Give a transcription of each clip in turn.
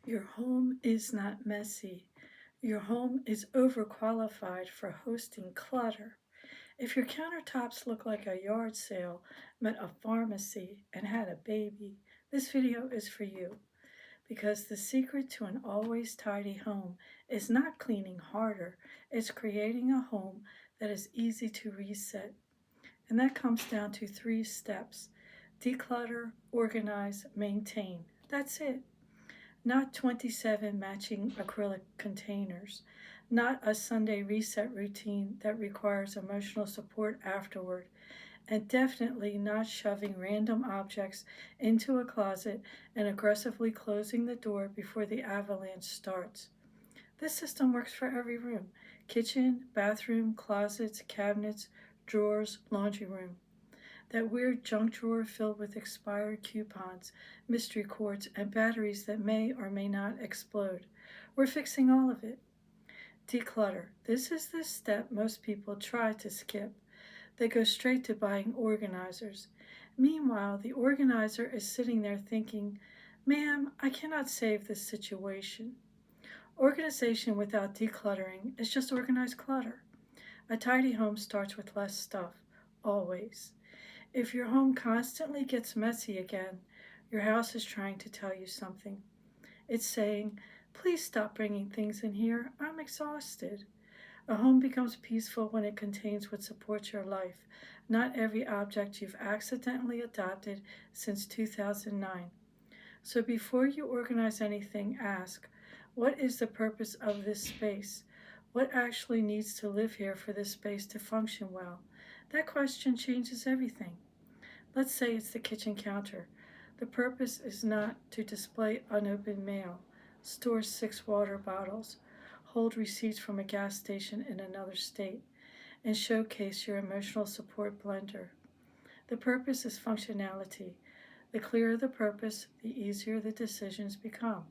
Your home is not messy. Your home is overqualified for hosting clutter. If your countertops look like a yard sale, met a pharmacy, and had a baby, this video is for you. Because the secret to an always tidy home is not cleaning harder, it's creating a home that is easy to reset. And that comes down to 3 steps: declutter, organize, maintain. That's it. Not 27 matching acrylic containers, not a Sunday reset routine that requires emotional support afterward, and definitely not shoving random objects into a closet and aggressively closing the door before the avalanche starts. This system works for every room: kitchen, bathroom, closets, cabinets, drawers, laundry room. That weird junk drawer filled with expired coupons, mystery cords, and batteries that may or may not explode. We're fixing all of it. Declutter. This is the step most people try to skip. They go straight to buying organizers. Meanwhile, the organizer is sitting there thinking, "Ma'am, I cannot save this situation." Organization without decluttering is just organized clutter. A tidy home starts with less stuff, always. If your home constantly gets messy again, your house is trying to tell you something. It's saying, "Please stop bringing things in here. I'm exhausted." A home becomes peaceful when it contains what supports your life, not every object you've accidentally adopted since 2009. So before you organize anything, ask, what is the purpose of this space? What actually needs to live here for this space to function well? That question changes everything. Let's say it's the kitchen counter. The purpose is not to display unopened mail, store 6 water bottles, hold receipts from a gas station in another state, and showcase your emotional support blender. The purpose is functionality. The clearer the purpose, the easier the decisions become.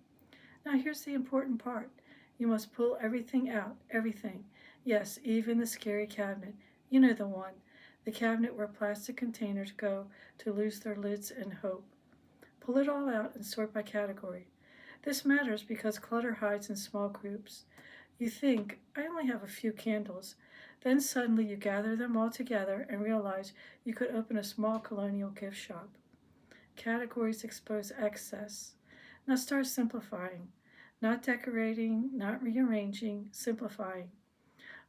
Now, here's the important part: you must pull everything out, everything. Yes, even the scary cabinet. You know the one, the cabinet where plastic containers go to lose their lids and hope. Pull it all out and sort by category. This matters because clutter hides in small groups. You think, "I only have a few candles." Then suddenly you gather them all together and realize you could open a small colonial gift shop. Categories expose excess. Now start simplifying. Not decorating, not rearranging, simplifying.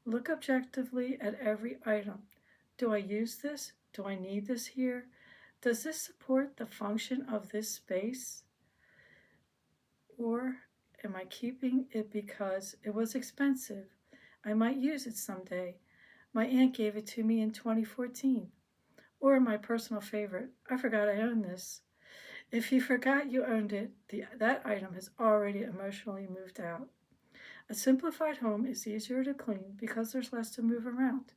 Look objectively at every item. Do I use this? Do I need this here? Does this support the function of this space? Or am I keeping it because it was expensive? I might use it someday. My aunt gave it to me in 2014. Or my personal favorite, I forgot I own this. If you forgot you owned it, that item has already emotionally moved out. A simplified home is easier to clean because there's less to move around,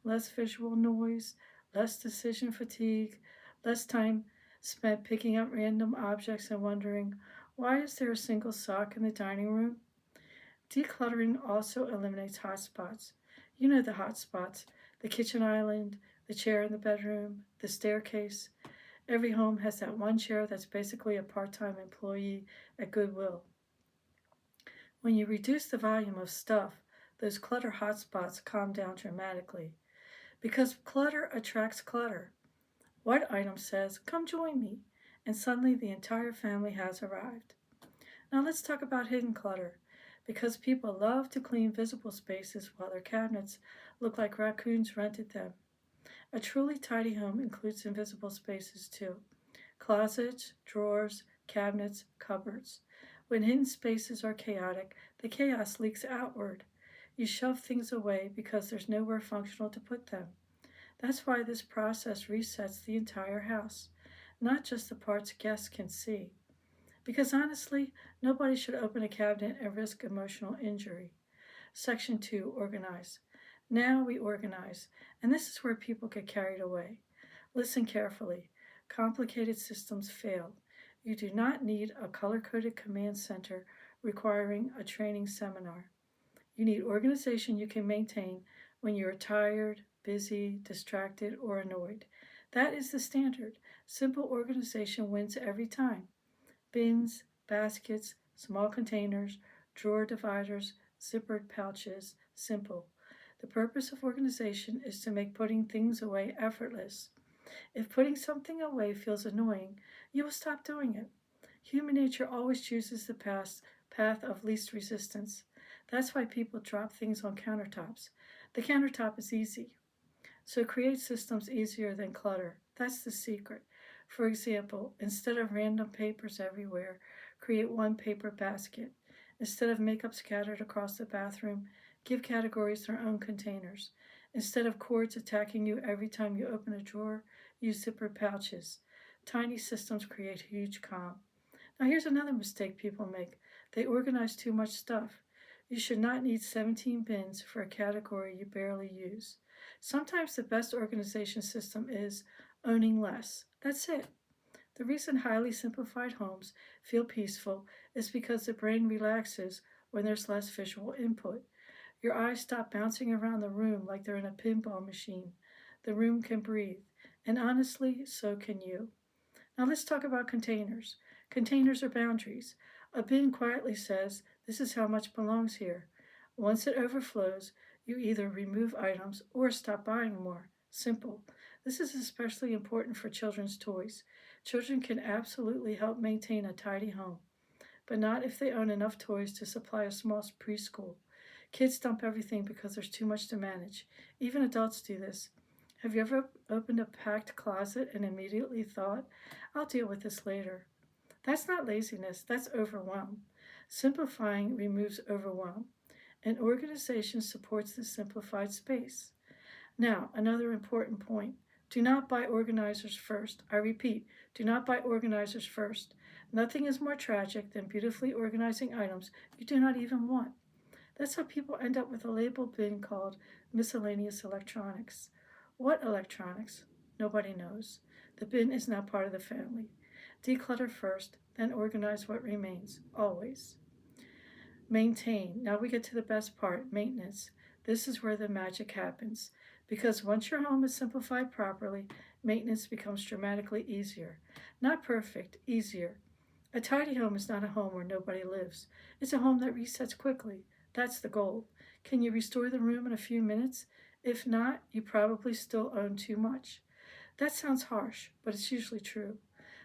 less visual noise, less decision fatigue, less time spent picking up random objects and wondering, why is there a single sock in the dining room? Decluttering also eliminates hot spots. You know the hot spots: the kitchen island, the chair in the bedroom, the staircase. Every home has that one chair that's basically a part-time employee at Goodwill. When you reduce the volume of stuff, those clutter hotspots calm down dramatically. Because clutter attracts clutter. One item says, "Come join me," and suddenly the entire family has arrived. Now let's talk about hidden clutter. Because people love to clean visible spaces while their cabinets look like raccoons rented them. A truly tidy home includes invisible spaces too: closets, drawers, cabinets, cupboards. When hidden spaces are chaotic, the chaos leaks outward. You shove things away because there's nowhere functional to put them. That's why this process resets the entire house, not just the parts guests can see. Because honestly, nobody should open a cabinet and risk emotional injury. Section 2, organize. Now we organize, and this is where people get carried away. Listen carefully. Complicated systems fail. You do not need a color-coded command center requiring a training seminar. You need organization you can maintain when you're tired, busy, distracted, or annoyed. That is the standard. Simple organization wins every time. Bins, baskets, small containers, drawer dividers, zippered pouches, simple. The purpose of organization is to make putting things away effortless. If putting something away feels annoying, you will stop doing it. Human nature always chooses the path of least resistance. That's why people drop things on countertops. The countertop is easy. So create systems easier than clutter. That's the secret. For example, instead of random papers everywhere, create one paper basket. Instead of makeup scattered across the bathroom, give categories their own containers. Instead of cords attacking you every time you open a drawer, use zipper pouches. Tiny systems create huge calm. Now, here's another mistake people make: they organize too much stuff. You should not need 17 bins for a category you barely use. Sometimes the best organization system is owning less. That's it. The reason highly simplified homes feel peaceful is because the brain relaxes when there's less visual input. Your eyes stop bouncing around the room like they're in a pinball machine. The room can breathe, and honestly, so can you. Now let's talk about containers. Containers are boundaries. A bin quietly says, "This is how much belongs here." Once it overflows, you either remove items or stop buying more. Simple. This is especially important for children's toys. Children can absolutely help maintain a tidy home, but not if they own enough toys to supply a small preschool. Kids dump everything because there's too much to manage. Even adults do this. Have you ever opened a packed closet and immediately thought, "I'll deal with this later"? That's not laziness, that's overwhelm. Simplifying removes overwhelm, and organization supports the simplified space. Now, another important point: do not buy organizers first. I repeat, do not buy organizers first. Nothing is more tragic than beautifully organizing items you do not even want. That's how people end up with a label bin called miscellaneous electronics. What electronics? Nobody knows. The bin is now part of the family. Declutter first, then organize what remains, always. Maintain. Now we get to the best part: maintenance. This is where the magic happens. Because once your home is simplified properly, maintenance becomes dramatically easier. Not perfect, easier. A tidy home is not a home where nobody lives. It's a home that resets quickly. That's the goal. Can you restore the room in a few minutes? If not, you probably still own too much. That sounds harsh, but it's usually true.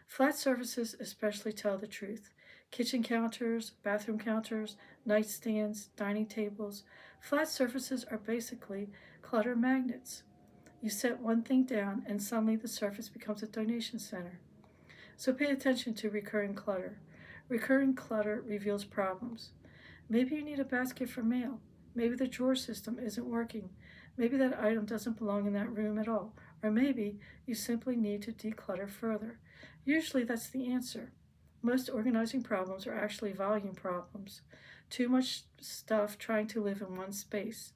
Flat surfaces especially tell the truth. Kitchen counters, bathroom counters, nightstands, dining tables. Flat surfaces are basically clutter magnets. You set one thing down, and suddenly the surface becomes a donation center. So pay attention to recurring clutter. Recurring clutter reveals problems. Maybe you need a basket for mail. Maybe the drawer system isn't working. Maybe that item doesn't belong in that room at all. Or maybe you simply need to declutter further. Usually that's the answer. Most organizing problems are actually volume problems. Too much stuff trying to live in one space.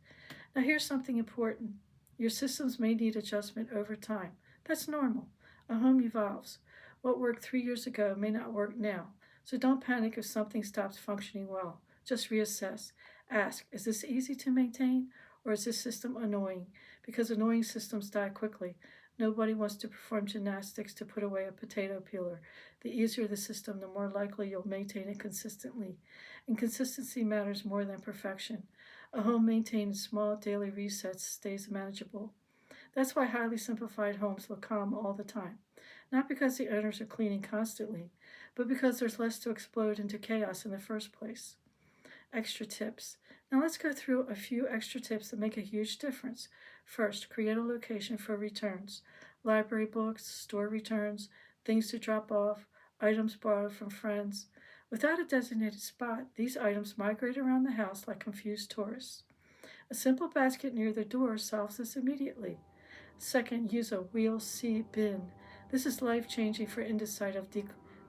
Now here's something important. Your systems may need adjustment over time. That's normal. A home evolves. What worked 3 years ago may not work now. So don't panic if something stops functioning well. Just reassess. Ask, is this easy to maintain, or is this system annoying? Because annoying systems die quickly. Nobody wants to perform gymnastics to put away a potato peeler. The easier the system, the more likely you'll maintain it consistently. And consistency matters more than perfection. A home maintained in small daily resets stays manageable. That's why highly simplified homes look calm all the time. Not because the owners are cleaning constantly, but because there's less to explode into chaos in the first place. Extra tips. Now let's go through a few extra tips that make a huge difference. First, create a location for returns. Library books, store returns, things to drop off, items borrowed from friends. Without a designated spot, these items migrate around the house like confused tourists. A simple basket near the door solves this immediately. Second, use a wheel C bin. This is life-changing for indecisive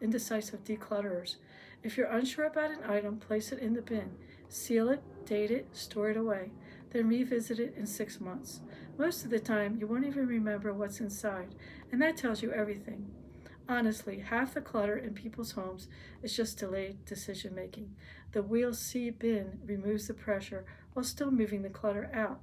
declutterers. If you're unsure about an item, place it in the bin. Seal it, date it, store it away. Then revisit it in 6 months. Most of the time, you won't even remember what's inside, and that tells you everything. Honestly, half the clutter in people's homes is just delayed decision making. The wheel C bin removes the pressure while still moving the clutter out.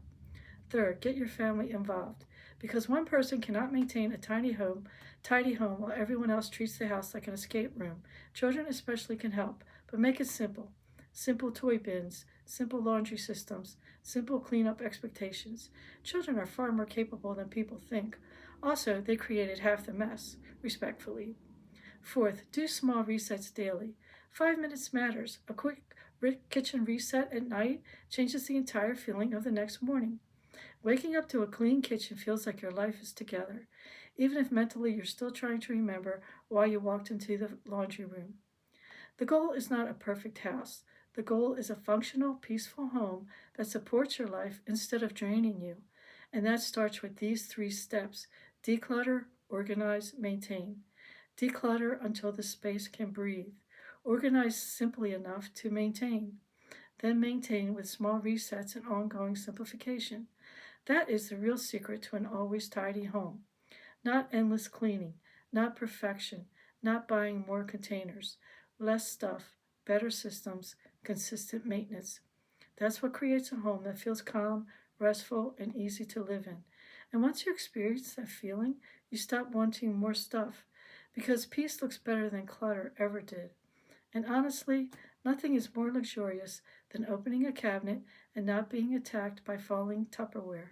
Third, get your family involved. Because one person cannot maintain a tidy home while everyone else treats the house like an escape room. Children especially can help, but make it simple. Simple toy bins, simple laundry systems, simple cleanup expectations. Children are far more capable than people think. Also, they created half the mess, respectfully. Fourth, do small resets daily. 5 minutes matters. A quick kitchen reset at night changes the entire feeling of the next morning. Waking up to a clean kitchen feels like your life is together, even if mentally you're still trying to remember why you walked into the laundry room. The goal is not a perfect house. The goal is a functional, peaceful home that supports your life instead of draining you. And that starts with these 3 steps: declutter, organize, maintain. Declutter until the space can breathe. Organize simply enough to maintain. Then maintain with small resets and ongoing simplification. That is the real secret to an always tidy home. Not endless cleaning, not perfection, not buying more containers. Less stuff, better systems, consistent maintenance. That's what creates a home that feels calm, restful, and easy to live in. And once you experience that feeling, you stop wanting more stuff because peace looks better than clutter ever did. And honestly, nothing is more luxurious than opening a cabinet and not being attacked by falling Tupperware.